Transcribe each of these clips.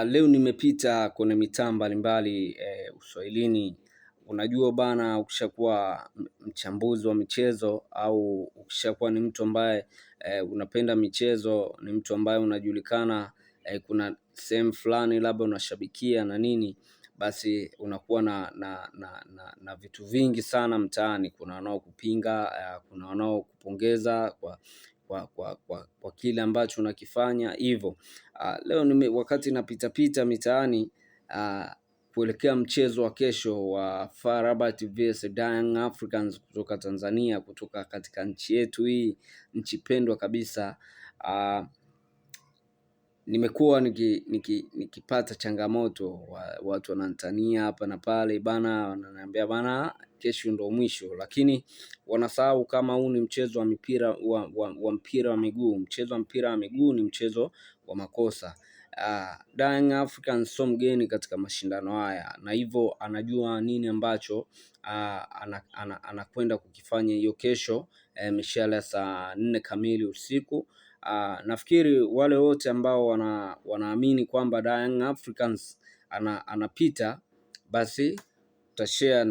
Leo nimepita kwenye mitaa mbalimbali uswahilini. Unajua bana, ukishakuwa mchambuzi wa michezo au ukishakuwa ni mtu ambaye unapenda michezo, ni mtu ambaye unajulikana, kuna sehemu fulani labda unashabikia na nini, basi unakuwa na vitu vingi sana mtaani. Kuna wanao kupinga, kuna wanao kupongeza kwa kile ambacho unakifanya hivyo. Leo wakati napita pita mitaani kuelekea mchezo wa kesho wa FAR Rabat vs Young Africans kutoka Tanzania, kutoka katika nchi yetu hii, nchi pendwa kabisa. Nimekuwa nikipata changamoto, watu wananitania hapa na pale bana, wananiambia bana kesho ndo mwisho, lakini wanasahau kama huu ni mchezo wa mpira wa miguu. Mchezo wa mpira wa miguu ni mchezo wa makosa. Young Africans sio mgeni katika mashindano haya, na hivyo anajua nini ambacho anakwenda kukifanya hiyo kesho, mishale saa 4 kamili usiku. Nafikiri wale wote ambao wanaamini kwamba Young Africans anapita, basi utashare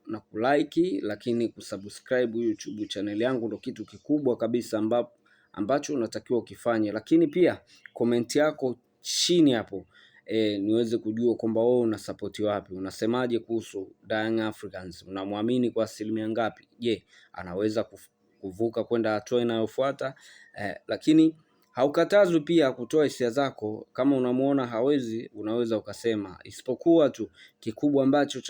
na kulike, lakini kusubscribe YouTube channel yangu ndo kitu kikubwa kabisa ambacho unatakiwa ukifanye. Lakini pia comment yako chini hapo niweze kujua kwamba wewe una support wapi. Unasemaje kuhusu Young Africans? Unamwamini kwa asilimia ngapi? Je, anaweza kuvuka kwenda hatua inayofuata? Lakini haukatazwi pia kutoa hisia zako. Kama unamuona hawezi, unaweza ukasema. Isipokuwa tu kikubwa ambacho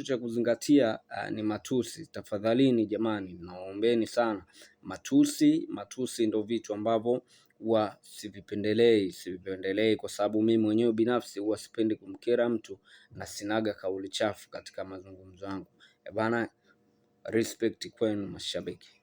cha kuzingatia ni matusi. Tafadhalini jamani, naombeni sana. Matusi ndo vitu ambavyo huwa sivipendelei kwa sababu mimi mwenyewe binafsi huwa sipendi kumkera mtu na sinaga kauli chafu katika mazungumzo yangu. Bana, respect kwenu mashabiki.